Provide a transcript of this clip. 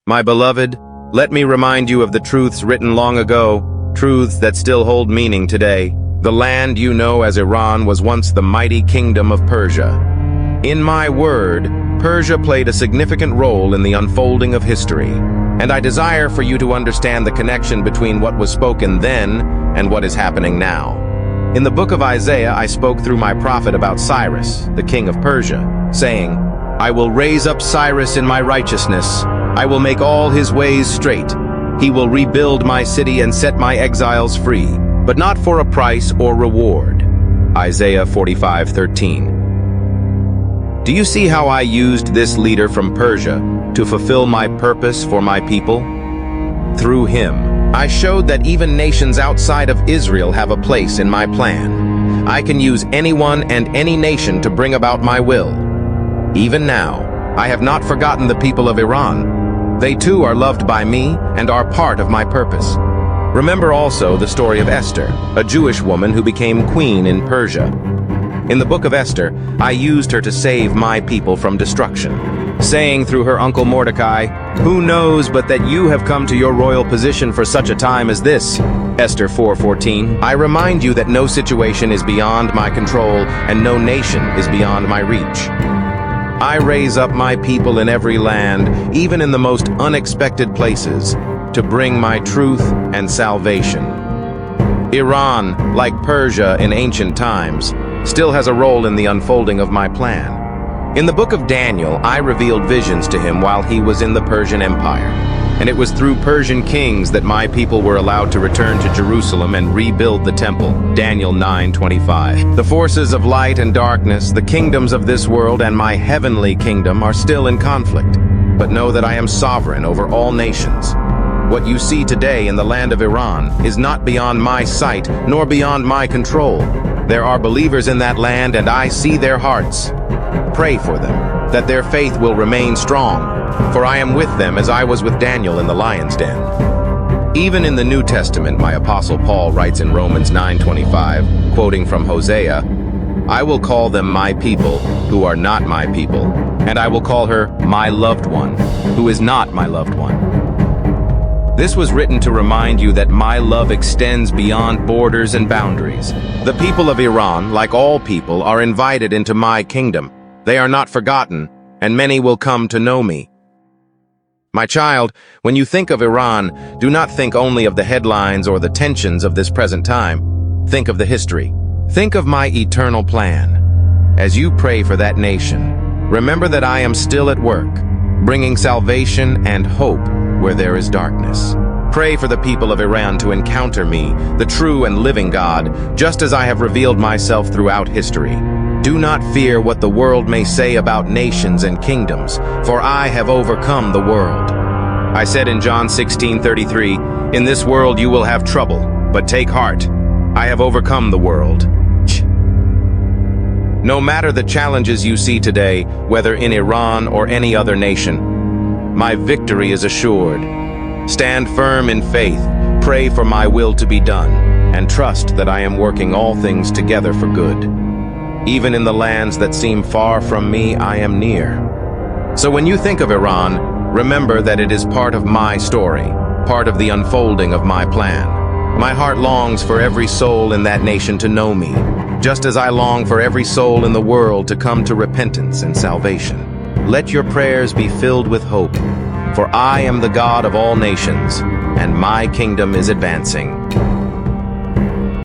My beloved, let me remind you of the truths written long ago, truths that still hold meaning today. The land you know as Iran was once the mighty kingdom of Persia. In my word, Persia played a significant role in the unfolding of history, and I desire for you to understand the connection between what was spoken then and what is happening now. In the book of Isaiah, I spoke through my prophet about Cyrus, the king of Persia, saying, I will raise up Cyrus in my righteousness. I will make all his ways straight. He will rebuild my city and set my exiles free, but not for a price or reward. Isaiah 45:13. Do you see how I used this leader from Persia to fulfill my purpose for my people? Through him, I showed that even nations outside of Israel have a place in my plan. I can use anyone and any nation to bring about my will. Even now, I have not forgotten the people of Iran. They too are loved by me and are part of my purpose. Remember also the story of Esther, a Jewish woman who became queen in Persia. In the book of Esther, I used her to save my people from destruction, saying through her uncle Mordecai, who knows but that you have come to your royal position for such a time as this? Esther 4:14. I remind you that no situation is beyond my control and no nation is beyond my reach. I raise up my people in every land, even in the most unexpected places, to bring my truth and salvation. Iran, like Persia in ancient times, still has a role in the unfolding of my plan. In the book of Daniel, I revealed visions to him while he was in the Persian Empire, and it was through Persian kings that my people were allowed to return to Jerusalem and rebuild the temple. Daniel 9:25. The forces of light and darkness, the kingdoms of this world and my heavenly kingdom are still in conflict, but know that I am sovereign over all nations. What you see today in the land of Iran is not beyond my sight nor beyond my control. There are believers in that land and I see their hearts. Pray for them, that their faith will remain strong, for I am with them as I was with Daniel in the lion's den. Even in the New Testament, my apostle Paul writes in Romans 9:25, quoting from Hosea, I will call them my people who are not my people, and I will call her my loved one, who is not my loved one. This was written to remind you that my love extends beyond borders and boundaries. The people of Iran, like all people, are invited into my kingdom. They are not forgotten, and many will come to know me. My child, when you think of Iran, do not think only of the headlines or the tensions of this present time. Think of the history. Think of my eternal plan. As you pray for that nation, remember that I am still at work, bringing salvation and hope where there is darkness. Pray for the people of Iran to encounter me, the true and living God, just as I have revealed myself throughout history. Do not fear what the world may say about nations and kingdoms, for I have overcome the world. I said in John 16:33, in this world you will have trouble, but take heart. I have overcome the world. No matter the challenges you see today, whether in Iran or any other nation, my victory is assured. Stand firm in faith, pray for my will to be done, and trust that I am working all things together for good. Even in the lands that seem far from me, I am near. So when you think of Iran, remember that it is part of my story, part of the unfolding of my plan. My heart longs for every soul in that nation to know me, just as I long for every soul in the world to come to repentance and salvation. Let your prayers be filled with hope, for I am the God of all nations, and my kingdom is advancing.